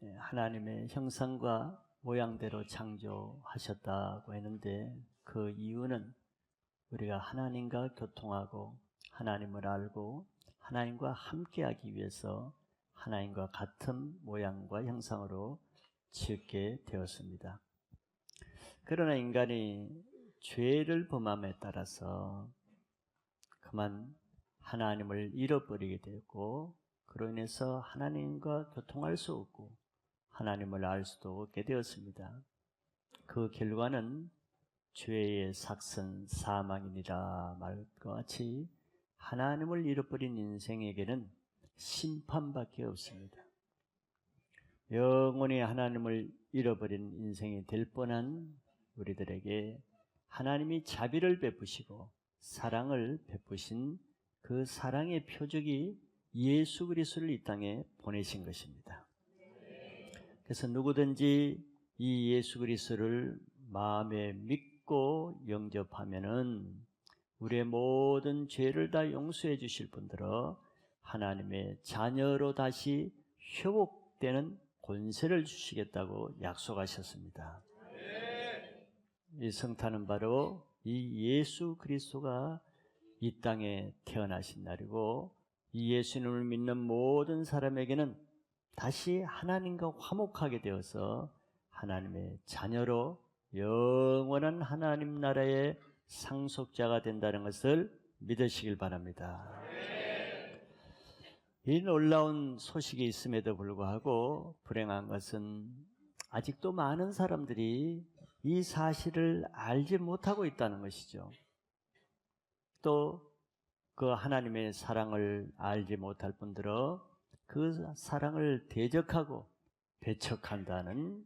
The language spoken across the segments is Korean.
하나님의 형상과 모양대로 창조하셨다고 했는데, 그 이유는 우리가 하나님과 교통하고 하나님을 알고 하나님과 함께하기 위해서 하나님과 같은 모양과 형상으로 지었게 되었습니다. 그러나 인간이 죄를 범함에 따라서 그만 하나님을 잃어버리게 되었고, 그로 인해서 하나님과 교통할 수 없고 하나님을 알 수도 없게 되었습니다. 그 결과는 죄의 삭선 사망이니라 말과 같이 하나님을 잃어버린 인생에게는 심판밖에 없습니다. 영원히 하나님을 잃어버린 인생이 될 뻔한 우리들에게 하나님이 자비를 베푸시고 사랑을 베푸신 그 사랑의 표적이 예수 그리스도를 이 땅에 보내신 것입니다. 그래서 누구든지 이 예수 그리스도를 마음에 믿고 영접하면은 우리의 모든 죄를 다 용서해 주실 분들어 하나님의 자녀로 다시 회복되는 권세를 주시겠다고 약속하셨습니다. 이 성탄은 바로 이 예수 그리스도가 이 땅에 태어나신 날이고, 이 예수님을 믿는 모든 사람에게는 다시 하나님과 화목하게 되어서 하나님의 자녀로 영원한 하나님 나라의 상속자가 된다는 것을 믿으시길 바랍니다. 이 놀라운 소식이 있음에도 불구하고 불행한 것은 아직도 많은 사람들이 이 사실을 알지 못하고 있다는 것이죠. 또 그 하나님의 사랑을 알지 못할 뿐더러 그 사랑을 대적하고 배척한다는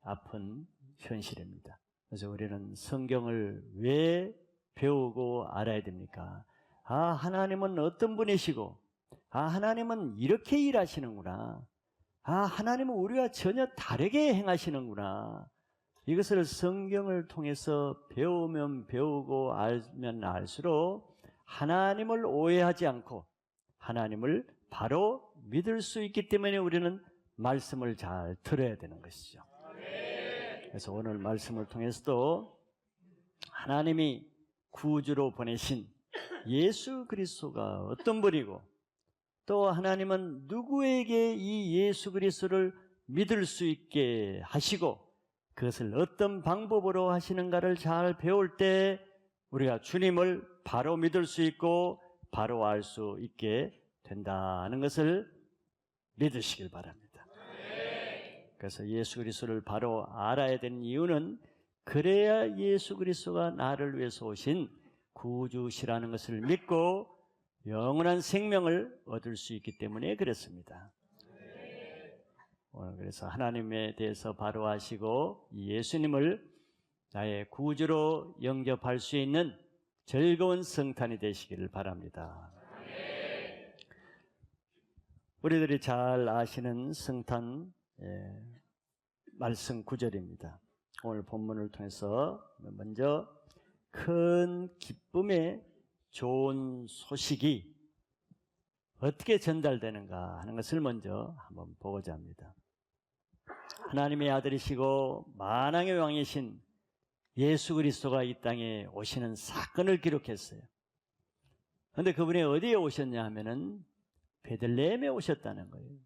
아픈 현실입니다. 그래서 우리는 성경을 왜 배우고 알아야 됩니까? 하나님은 어떤 분이시고, 하나님은 이렇게 일하시는구나. 하나님은 우리와 전혀 다르게 행하시는구나. 이것을 성경을 통해서 배우면 배우고 알면 알수록 하나님을 오해하지 않고 하나님을 바로 믿을 수 있기 때문에 우리는 말씀을 잘 들어야 되는 것이죠. 그래서 오늘 말씀을 통해서도 하나님이 구주로 보내신 예수 그리스도가 어떤 분이고, 또 하나님은 누구에게 이 예수 그리스도를 믿을 수 있게 하시고 그것을 어떤 방법으로 하시는가를 잘 배울 때 우리가 주님을 바로 믿을 수 있고 바로 알 수 있게 된다는 것을 믿으시길 바랍니다. 그래서 예수 그리스도를 바로 알아야 되는 이유는 그래야 예수 그리스도가 나를 위해서 오신 구주시라는 것을 믿고 영원한 생명을 얻을 수 있기 때문에 그렇습니다. 오늘 그래서 하나님에 대해서 바로 아시고 예수님을 나의 구주로 영접할 수 있는 즐거운 성탄이 되시기를 바랍니다. 우리들이 잘 아시는 성탄 말씀 구절입니다. 오늘 본문을 통해서 먼저 큰 기쁨의 좋은 소식이 어떻게 전달되는가 하는 것을 먼저 한번 보고자 합니다. 하나님의 아들이시고 만왕의 왕이신 예수 그리스도가 이 땅에 오시는 사건을 기록했어요. 그런데 그분이 어디에 오셨냐 하면은 베들레헴에 오셨다는 거예요.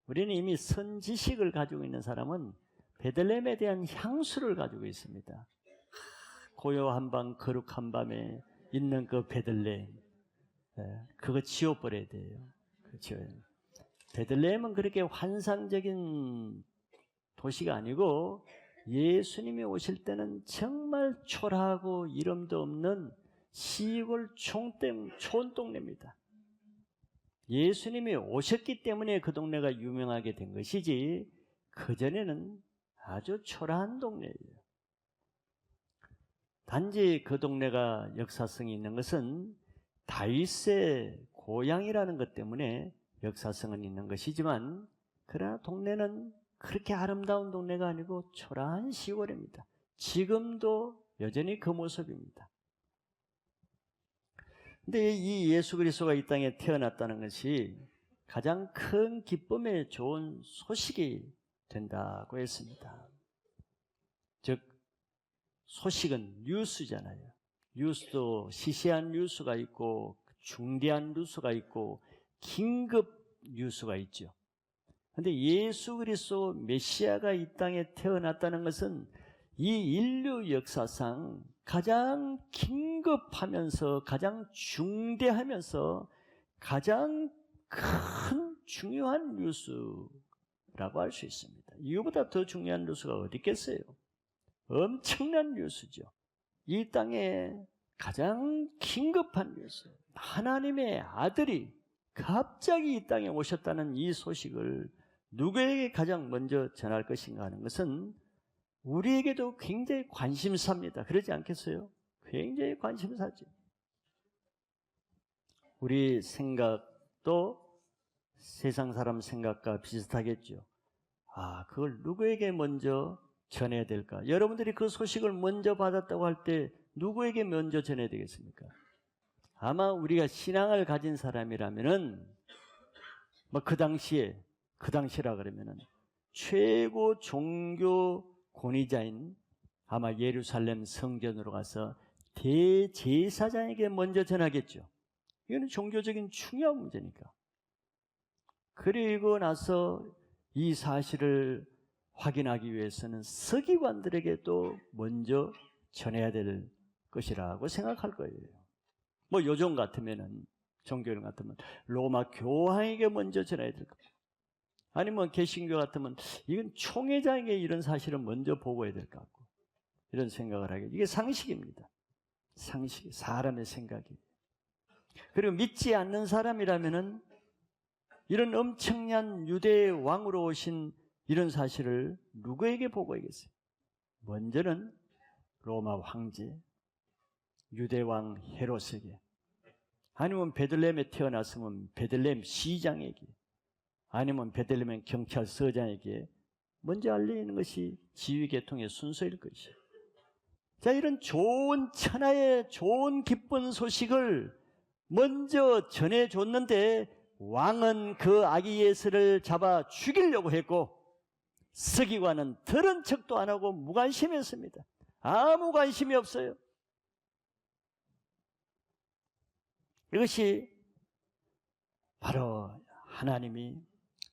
우리는 이미 선지식을 가지고 있는 사람은 베들레헴에 대한 향수를 가지고 있습니다. 고요한 밤 거룩한 밤에 있는 그 베들레헴, 그거 지워버려야 돼요. 그렇죠. 베들레헴은 그렇게 환상적인 도시가 아니고 예수님이 오실 때는 정말 초라하고 이름도 없는 시골 촌동네입니다. 예수님이 오셨기 때문에 그 동네가 유명하게 된 것이지 그전에는 아주 초라한 동네예요. 단지 그 동네가 역사성이 있는 것은 다윗의 고향이라는 것 때문에 역사성은 있는 것이지만, 그러나 동네는 그렇게 아름다운 동네가 아니고 초라한 시골입니다. 지금도 여전히 그 모습입니다. 근데 이 예수 그리스도가 이 땅에 태어났다는 것이 가장 큰 기쁨의 좋은 소식이 된다고 했습니다. 즉 소식은 뉴스잖아요. 뉴스도 시시한 뉴스가 있고 중대한 뉴스가 있고 긴급 뉴스가 있죠. 그런데 예수 그리스도 메시아가 이 땅에 태어났다는 것은 이 인류 역사상 가장 긴급하면서 가장 중대하면서 가장 큰 중요한 뉴스라고 할 수 있습니다. 이거보다 더 중요한 뉴스가 어디 있겠어요? 엄청난 뉴스죠. 이 땅에 가장 긴급한 뉴스, 하나님의 아들이 갑자기 이 땅에 오셨다는 이 소식을 누구에게 가장 먼저 전할 것인가 하는 것은 우리에게도 굉장히 관심사입니다. 그러지 않겠어요? 굉장히 관심사죠. 우리 생각도 세상 사람 생각과 비슷하겠죠. 그걸 누구에게 먼저 전해야 될까? 여러분들이 그 소식을 먼저 받았다고 할 때 누구에게 먼저 전해야 되겠습니까? 아마 우리가 신앙을 가진 사람이라면은 그 당시라 그러면은 최고 종교 권위자인 아마 예루살렘 성전으로 가서 대제사장에게 먼저 전하겠죠. 이거는 종교적인 중요한 문제니까. 그리고 나서 이 사실을 확인하기 위해서는 서기관들에게 또 먼저 전해야 될 것이라고 생각할 거예요. 요즘 같으면은, 종교령 같으면 로마 교황에게 먼저 전해야 될 겁니다. 아니면 개신교 같으면 이건 총회장에게 이런 사실을 먼저 보고해야 될 것 같고, 이런 생각을 하게. 이게 상식입니다. 상식, 사람의 생각이. 그리고 믿지 않는 사람이라면은 이런 엄청난 유대 왕으로 오신 이런 사실을 누구에게 보고하겠어요? 먼저는 로마 황제, 유대 왕 헤롯에게, 아니면 베들레헴에 태어났으면 베들레헴 시장에게, 아니면 베들레헴 경찰서장에게 먼저 알리는 것이 지휘계통의 순서일 것이에요. 자, 이런 좋은 천하의 좋은 기쁜 소식을 먼저 전해줬는데 왕은 그 아기 예수를 잡아 죽이려고 했고 서기관은 들은 척도 안 하고 무관심했습니다. 아무 관심이 없어요. 이것이 바로 하나님이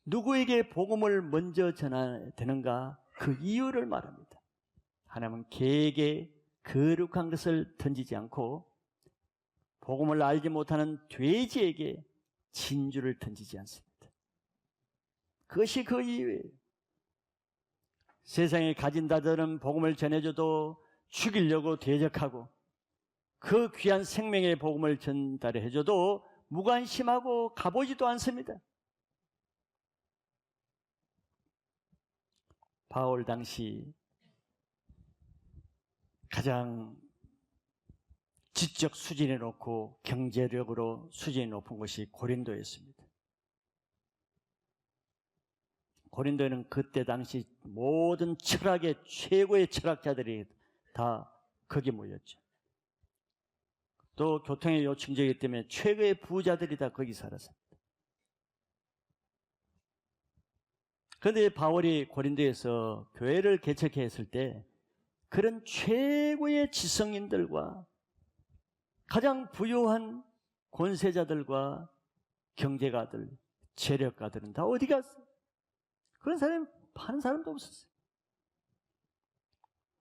누구에게 복음을 먼저 전해야 되는가 그 이유를 말합니다. 하나님은 개에게 거룩한 것을 던지지 않고 복음을 알지 못하는 돼지에게 진주를 던지지 않습니다. 그것이 그 이유예요. 세상에 가진 자들은 복음을 전해줘도 죽이려고 대적하고 그 귀한 생명의 복음을 전달해줘도 무관심하고 가보지도 않습니다. 바울 당시 가장 지적 수준이 높고 경제력으로 수준이 높은 곳이 고린도였습니다. 고린도에는 그때 당시 모든 철학의 최고의 철학자들이 다 거기 모였죠. 또 교통의 요충지이기 때문에 최고의 부자들이 다 거기 살았습니다. 그런데 바울이 고린도에서 교회를 개척해 했을 때 그런 최고의 지성인들과 가장 부유한 권세자들과 경제가들, 재력가들은 다 어디 갔어요? 그런 사람이 한 사람도 없었어요.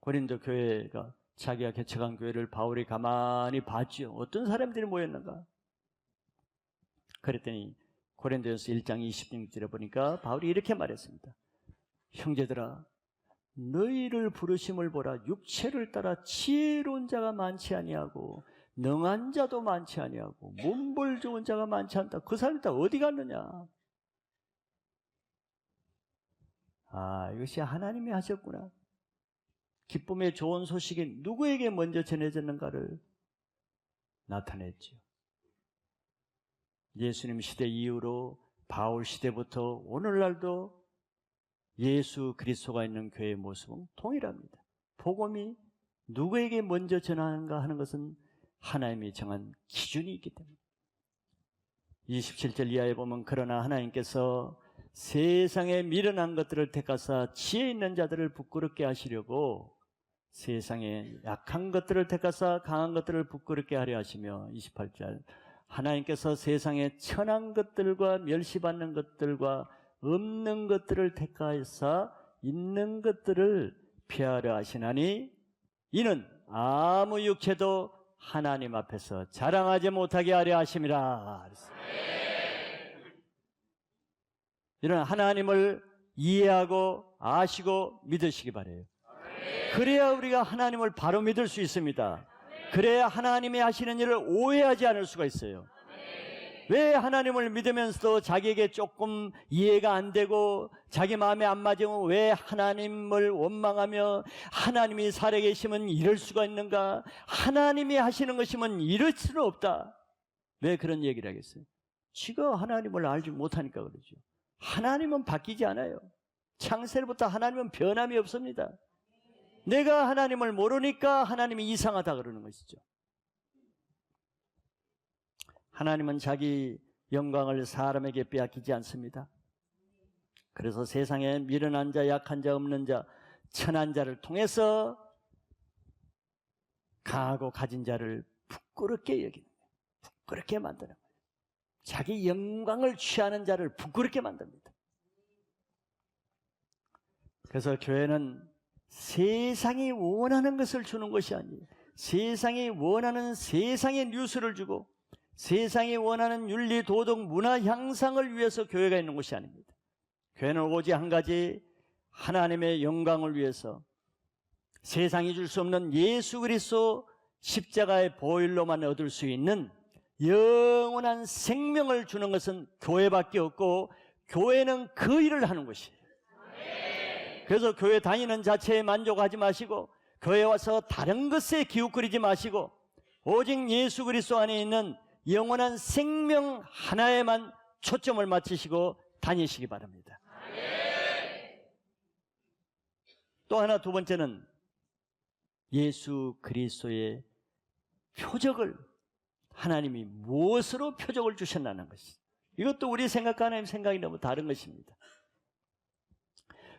고린도 교회가 자기가 개척한 교회를 바울이 가만히 봤죠. 어떤 사람들이 모였는가? 그랬더니 고린도전서 1장 26절에 보니까 바울이 이렇게 말했습니다. 형제들아, 너희를 부르심을 보라. 육체를 따라 지혜로운 자가 많지 아니하고 능한 자도 많지 아니하고 문벌 좋은 자가 많지 않다. 그 사람이 다 어디 갔느냐? 이것이 하나님이 하셨구나. 기쁨의 좋은 소식이 누구에게 먼저 전해졌는가를 나타냈죠. 예수님 시대 이후로 바울 시대부터 오늘날도 예수 그리스도가 있는 교회의 모습은 동일합니다. 복음이 누구에게 먼저 전하는가 하는 것은 하나님이 정한 기준이 있기 때문에 27절 이하에 보면 그러나 하나님께서 세상에 미련한 것들을 택하사 지혜 있는 자들을 부끄럽게 하시려고 세상에 약한 것들을 택하사 강한 것들을 부끄럽게 하려 하시며 28절 하나님께서 세상에 천한 것들과 멸시받는 것들과 없는 것들을 택하사 있는 것들을 피하려 하시나니 이는 아무 육체도 하나님 앞에서 자랑하지 못하게 하려 하심이라. 이런 하나님을 이해하고 아시고 믿으시기 바라요. 그래야 우리가 하나님을 바로 믿을 수 있습니다. 그래야 하나님이 하시는 일을 오해하지 않을 수가 있어요. 왜 하나님을 믿으면서도 자기에게 조금 이해가 안 되고 자기 마음에 안 맞으면 왜 하나님을 원망하며 하나님이 살아계시면 이럴 수가 있는가? 하나님이 하시는 것이면 이럴 수는 없다. 왜 그런 얘기를 하겠어요? 지가 하나님을 알지 못하니까 그러죠. 하나님은 바뀌지 않아요. 창세부터 하나님은 변함이 없습니다. 내가 하나님을 모르니까 하나님이 이상하다 그러는 것이죠. 하나님은 자기 영광을 사람에게 빼앗기지 않습니다. 그래서 세상에 미련한 자, 약한 자, 없는 자, 천한 자를 통해서 강하고 가진 자를 부끄럽게 여기는 거예요. 부끄럽게 만드는 거예요. 자기 영광을 취하는 자를 부끄럽게 만듭니다. 그래서 교회는 세상이 원하는 것을 주는 것이 아니에요. 세상이 원하는 세상의 뉴스를 주고 세상이 원하는 윤리, 도덕, 문화 향상을 위해서 교회가 있는 것이 아닙니다. 교회는 오직 한 가지 하나님의 영광을 위해서 세상이 줄 수 없는 예수 그리스도 십자가의 보혈로만 얻을 수 있는 영원한 생명을 주는 것은 교회밖에 없고 교회는 그 일을 하는 것이에요. 그래서 교회 다니는 자체에 만족하지 마시고 교회 와서 다른 것에 기웃거리지 마시고 오직 예수 그리스도 안에 있는 영원한 생명 하나에만 초점을 맞추시고 다니시기 바랍니다. 또 하나 두 번째는 예수 그리스도의 표적을 하나님이 무엇으로 표적을 주셨나는 것이 이것도 우리 생각과 하나님 생각이 너무 다른 것입니다.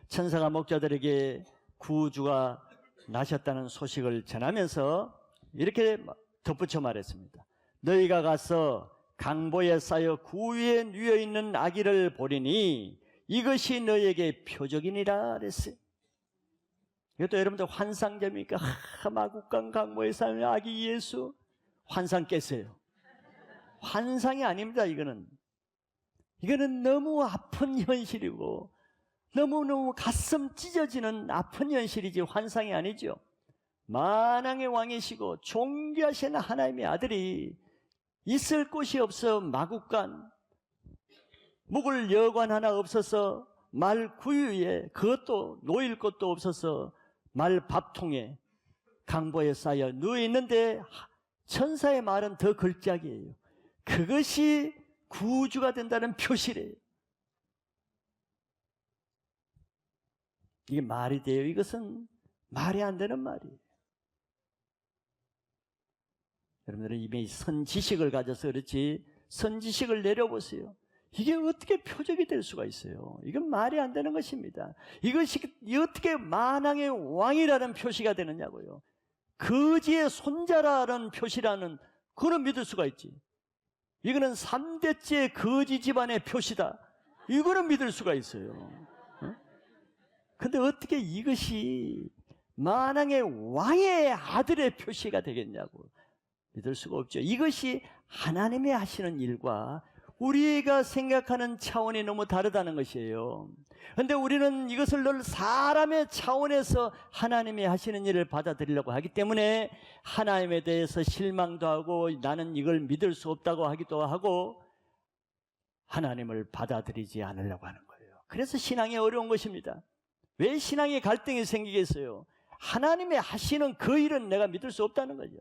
천사가 목자들에게 구주가 나셨다는 소식을 전하면서 이렇게 덧붙여 말했습니다. 너희가 가서 강보에 쌓여 구유에 누워 있는 아기를 보리니 이것이 너희에게 표적이니라 그랬어요. 이것도 여러분들 환상점입니까? 마국강 강보에 쌓여 아기 예수 환상 깼어요. 환상이 아닙니다. 이거는 너무 아픈 현실이고 너무너무 가슴 찢어지는 아픈 현실이지 환상이 아니죠. 만왕의 왕이시고 존귀하신 하나님의 아들이 있을 곳이 없어 마국간 묵을 여관 하나 없어서 말 구유에 그것도 놓일 것도 없어서 말 밥통에 강보에 쌓여 누워있는데 천사의 말은 더 걸작이에요. 그것이 구주가 된다는 표시래요. 이게 말이 돼요? 이것은 말이 안 되는 말이에요. 여러분들은 이미 선지식을 가져서 그렇지 선지식을 내려보세요. 이게 어떻게 표적이 될 수가 있어요? 이건 말이 안 되는 것입니다. 이것이 어떻게 만왕의 왕이라는 표시가 되느냐고요. 거지의 손자라는 표시라는 그거는 믿을 수가 있지. 이거는 3대째 거지 집안의 표시다. 이거는 믿을 수가 있어요. 근데 어떻게 이것이 만왕의 왕의 아들의 표시가 되겠냐고. 믿을 수가 없죠. 이것이 하나님이 하시는 일과 우리가 생각하는 차원이 너무 다르다는 것이에요. 그런데 우리는 이것을 늘 사람의 차원에서 하나님이 하시는 일을 받아들이려고 하기 때문에 하나님에 대해서 실망도 하고 나는 이걸 믿을 수 없다고 하기도 하고 하나님을 받아들이지 않으려고 하는 거예요. 그래서 신앙이 어려운 것입니다. 왜 신앙의 갈등이 생기겠어요? 하나님이 하시는 그 일은 내가 믿을 수 없다는 거죠.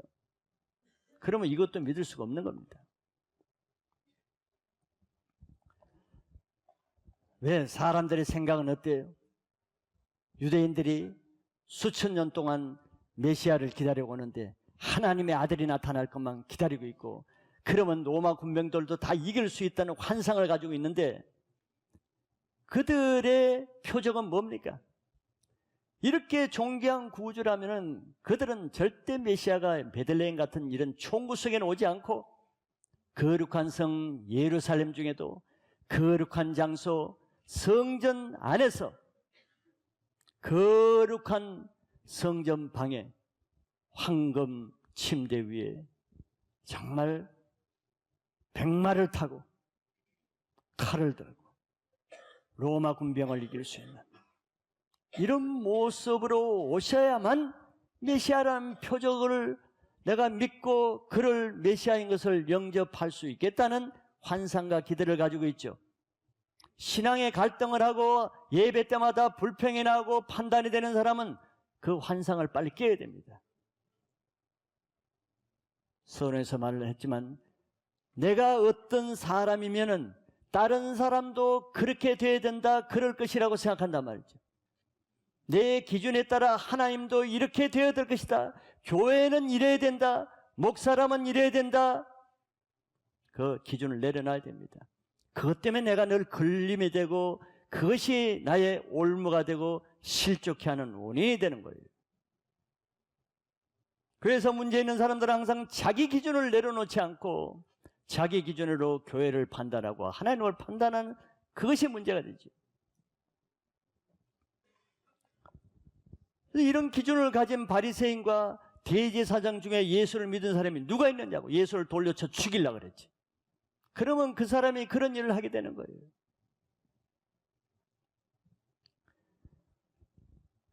그러면 이것도 믿을 수가 없는 겁니다. 왜? 사람들의 생각은 어때요? 유대인들이 수천 년 동안 메시아를 기다리고 오는데 하나님의 아들이 나타날 것만 기다리고 있고 그러면 로마 군병들도 다 이길 수 있다는 환상을 가지고 있는데 그들의 표적은 뭡니까? 이렇게 존귀한 구주라면은 그들은 절대 메시아가 베들레헴 같은 이런 총구 속에는 오지 않고 거룩한 성 예루살렘 중에도 거룩한 장소 성전 안에서 거룩한 성전 방에 황금 침대 위에 정말 백마를 타고 칼을 들고 로마 군병을 이길 수 있는 이런 모습으로 오셔야만 메시아라는 표적을 내가 믿고 그를 메시아인 것을 영접할 수 있겠다는 환상과 기대를 가지고 있죠. 신앙의 갈등을 하고 예배 때마다 불평이 나고 판단이 되는 사람은 그 환상을 빨리 깨야 됩니다. 서론에서 말을 했지만 내가 어떤 사람이면은 다른 사람도 그렇게 돼야 된다, 그럴 것이라고 생각한단 말이죠. 내 기준에 따라 하나님도 이렇게 되어야 될 것이다. 교회는 이래야 된다. 목사라면 이래야 된다. 그 기준을 내려놔야 됩니다. 그것 때문에 내가 늘 걸림이 되고 그것이 나의 올무가 되고 실족해 하는 원인이 되는 거예요. 그래서 문제 있는 사람들은 항상 자기 기준을 내려놓지 않고 자기 기준으로 교회를 판단하고 하나님을 판단하는 그것이 문제가 되죠. 이런 기준을 가진 바리새인과 대제사장 중에 예수를 믿은 사람이 누가 있느냐고 예수를 돌려쳐 죽이려고 그랬지. 그러면 그 사람이 그런 일을 하게 되는 거예요.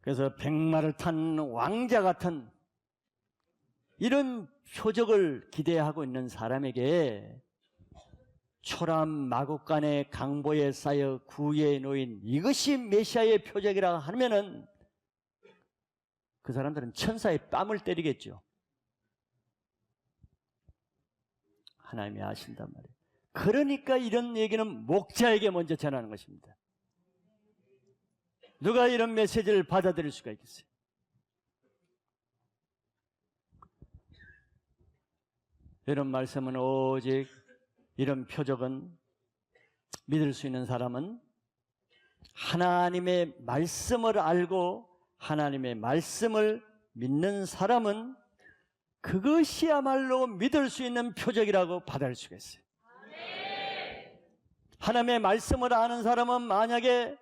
그래서 백마를 탄 왕자 같은 이런 표적을 기대하고 있는 사람에게 초람 마국간의 강보에 쌓여 구에 놓인 이것이 메시아의 표적이라 하면은 그 사람들은 천사의 뺨을 때리겠죠. 하나님이 아신단 말이에요. 그러니까 이런 얘기는 목자에게 먼저 전하는 것입니다. 누가 이런 메시지를 받아들일 수가 있겠어요? 이런 말씀은 오직 이런 표적은 믿을 수 있는 사람은 하나님의 말씀을 알고 하나님의 말씀을 믿는 사람은 그것이야말로 믿을 수 있는 표적이라고 받아들일 수가 있어요. 하나님의 말씀을 아는 사람은 만약에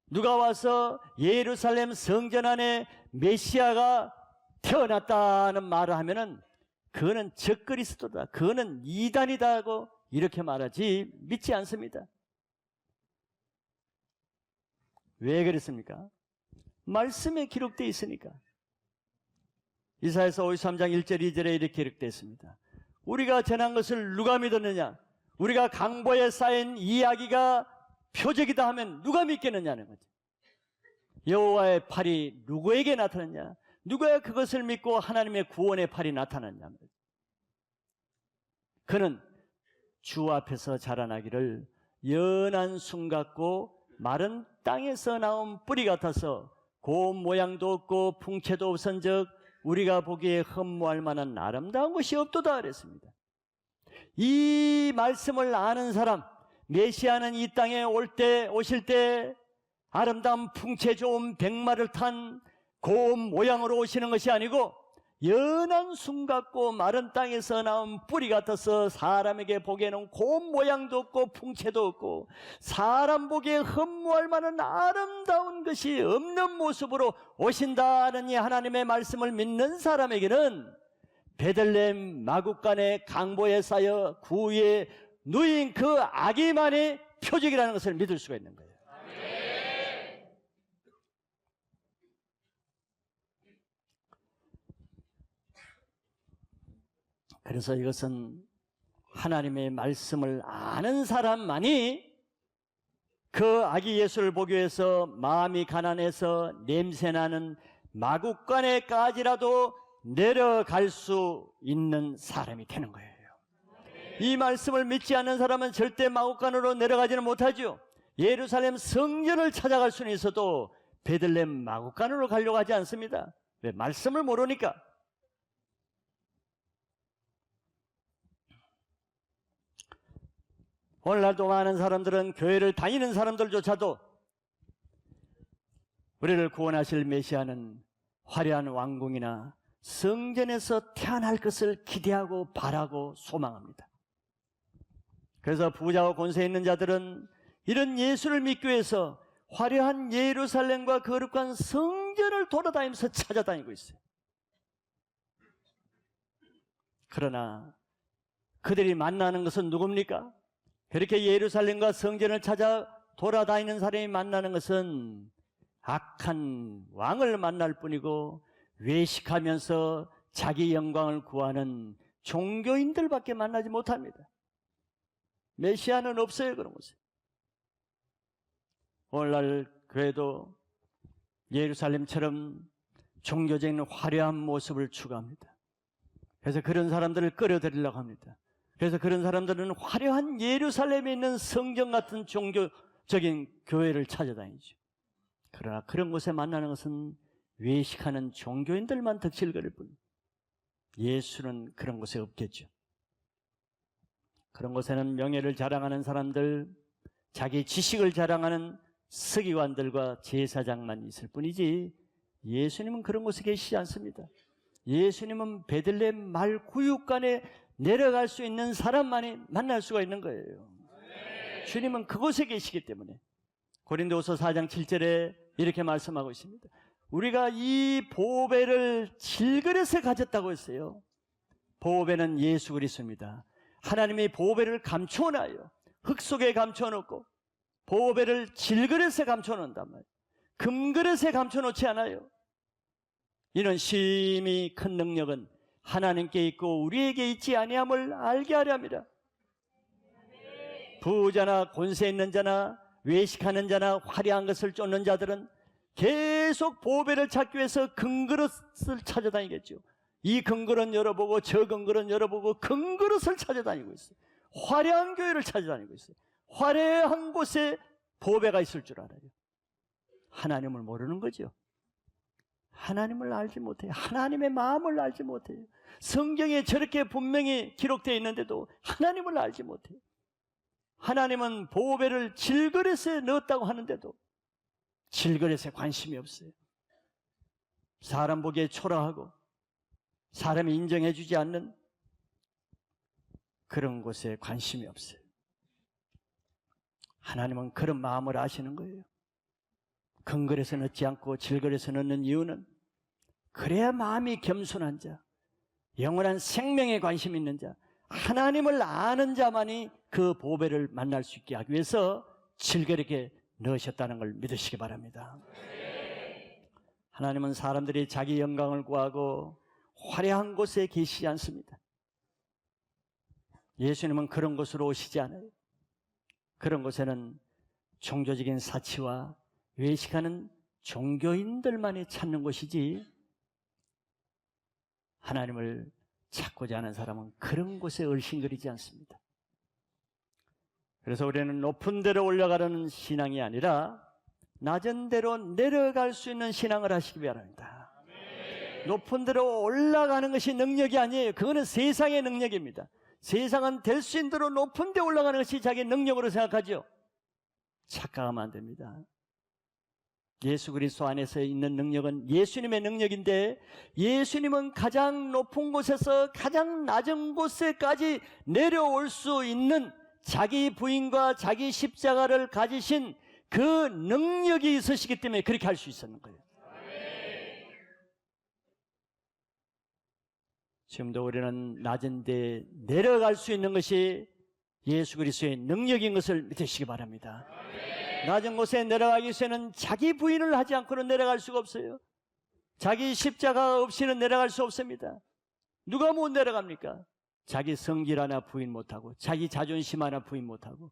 누가 와서 예루살렘 성전 안에 메시아가 태어났다는 말을 하면은 그거는 적그리스도다, 그거는 이단이다 하고 이렇게 말하지 믿지 않습니다. 왜 그랬습니까? 말씀에 기록되어 있으니까. 이사야서 53장 1절 2절에 이렇게 기록되어 있습니다. 우리가 전한 것을 누가 믿었느냐? 우리가 강보에 쌓인 이야기가 표적이다 하면 누가 믿겠느냐는 거죠. 여호와의 팔이 누구에게 나타났냐? 누가 그것을 믿고 하나님의 구원의 팔이 나타났냐? 그는 주 앞에서 자라나기를 연한 순 같고 마른 땅에서 나온 뿌리 같아서 고운 모양도 없고 풍채도 없은즉 우리가 보기에 흠모할 만한 아름다운 것이 없도다 그랬습니다. 이 말씀을 아는 사람, 메시아는 이 땅에 오실 때 아름다운 풍채 좋은 백마를 탄 고운 모양으로 오시는 것이 아니고 연한 순 같고 마른 땅에서 나온 뿌리 같아서 사람에게 보기에는 고운 모양도 없고 풍채도 없고 사람 보기에 흠모할 만한 아름다운 것이 없는 모습으로 오신다는 이 하나님의 말씀을 믿는 사람에게는 베들레헴 마국간의 강보에 쌓여 구에 누인 그 아기만의 표적이라는 것을 믿을 수가 있는 거예요. 그래서 이것은 하나님의 말씀을 아는 사람만이 그 아기 예수를 보기 위해서 마음이 가난해서 냄새나는 마국간에까지라도 내려갈 수 있는 사람이 되는 거예요. 이 말씀을 믿지 않는 사람은 절대 마국간으로 내려가지는 못하죠. 예루살렘 성전을 찾아갈 수는 있어도 베들레헴 마국간으로 가려고 하지 않습니다. 왜? 말씀을 모르니까. 오늘날도 많은 사람들은 교회를 다니는 사람들조차도 우리를 구원하실 메시아는 화려한 왕궁이나 성전에서 태어날 것을 기대하고 바라고 소망합니다. 그래서 부자와 권세 있는 자들은 이런 예수를 믿기 위해서 화려한 예루살렘과 거룩한 성전을 돌아다니면서 찾아다니고 있어요. 그러나 그들이 만나는 것은 누굽니까? 그렇게 예루살렘과 성전을 찾아 돌아다니는 사람이 만나는 것은 악한 왕을 만날 뿐이고 외식하면서 자기 영광을 구하는 종교인들밖에 만나지 못합니다. 메시아는 없어요. 그런 곳에. 오늘날 교회도 예루살렘처럼 종교적인 화려한 모습을 추구합니다. 그래서 그런 사람들을 끌어들이려고 합니다. 그래서 그런 사람들은 화려한 예루살렘에 있는 성전 같은 종교적인 교회를 찾아다니죠. 그러나 그런 곳에 만나는 것은 외식하는 종교인들만 덕실거릴 뿐, 예수는 그런 곳에 없겠죠. 그런 곳에는 명예를 자랑하는 사람들, 자기 지식을 자랑하는 서기관들과 제사장만 있을 뿐이지 예수님은 그런 곳에 계시지 않습니다. 예수님은 베들레헴 말 구육간에 내려갈 수 있는 사람만이 만날 수가 있는 거예요. 주님은 그곳에 계시기 때문에 고린도후서 4장 7절에 이렇게 말씀하고 있습니다. 우리가 이 보배를 질그릇에 가졌다고 했어요. 보배는 예수 그리스도입니다. 하나님이 보배를 감춰놔요. 흙 속에 감춰놓고 보배를 질그릇에 감춰놓는단 말이에요. 금그릇에 감춰놓지 않아요. 이는 심히 큰 능력은 하나님께 있고 우리에게 있지 아니함을 알게 하려 함이라. 부자나 권세 있는 자나 외식하는 자나 화려한 것을 쫓는 자들은 계속 보배를 찾기 위해서 금그릇을 찾아다니겠죠. 이 금그릇 열어보고 저 금그릇 열어보고 금그릇을 찾아다니고 있어요. 화려한 교회를 찾아다니고 있어요. 화려한 곳에 보배가 있을 줄 알아요. 하나님을 모르는 거죠. 하나님을 알지 못해요. 하나님의 마음을 알지 못해요. 성경에 저렇게 분명히 기록되어 있는데도 하나님을 알지 못해요. 하나님은 보배를 질그릇에 넣었다고 하는데도 질그릇에 관심이 없어요. 사람 보기에 초라하고 사람이 인정해 주지 않는 그런 곳에 관심이 없어요. 하나님은 그런 마음을 아시는 거예요. 금그릇에 넣지 않고 질그릇에 넣는 이유는 그래야 마음이 겸손한 자, 영원한 생명에 관심 있는 자, 하나님을 아는 자만이 그 보배를 만날 수 있게 하기 위해서 질그릇에 넣으셨다는 걸 믿으시기 바랍니다. 하나님은 사람들이 자기 영광을 구하고 화려한 곳에 계시지 않습니다. 예수님은 그런 곳으로 오시지 않아요. 그런 곳에는 종교적인 사치와 외식하는 종교인들만이 찾는 곳이지 하나님을 찾고자 하는 사람은 그런 곳에 얼씬거리지 않습니다. 그래서 우리는 높은 데로 올라가려는 신앙이 아니라 낮은 데로 내려갈 수 있는 신앙을 하시기 바랍니다. 높은 데로 올라가는 것이 능력이 아니에요. 그거는 세상의 능력입니다. 세상은 될 수 있는 대로 높은 데 올라가는 것이 자기 능력으로 생각하죠. 착각하면 안 됩니다. 예수 그리스도 안에서 있는 능력은 예수님의 능력인데 예수님은 가장 높은 곳에서 가장 낮은 곳에까지 내려올 수 있는 자기 부인과 자기 십자가를 가지신 그 능력이 있으시기 때문에 그렇게 할 수 있었는 거예요. 지금도 우리는 낮은 데 내려갈 수 있는 것이 예수 그리스도의 능력인 것을 믿으시기 바랍니다. 낮은 곳에 내려가기 위해서는 자기 부인을 하지 않고는 내려갈 수가 없어요. 자기 십자가 없이는 내려갈 수 없습니다. 누가 못 내려갑니까? 자기 성질 하나 부인 못하고 자기 자존심 하나 부인 못하고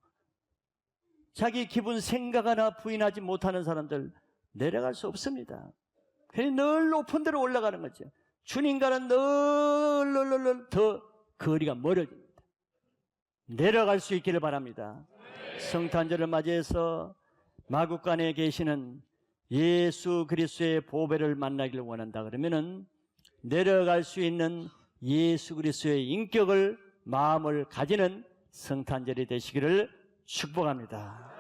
자기 기분 생각 하나 부인하지 못하는 사람들 내려갈 수 없습니다. 그냥 늘 높은 데로 올라가는 거죠. 주님과는 늘 더 거리가 멀어집니다. 내려갈 수 있기를 바랍니다. 성탄절을 맞이해서 마국간에 계시는 예수 그리스도의 보배를 만나기를 원한다 그러면은 내려갈 수 있는 예수 그리스도의 인격을 마음을 가지는 성탄절이 되시기를 축복합니다.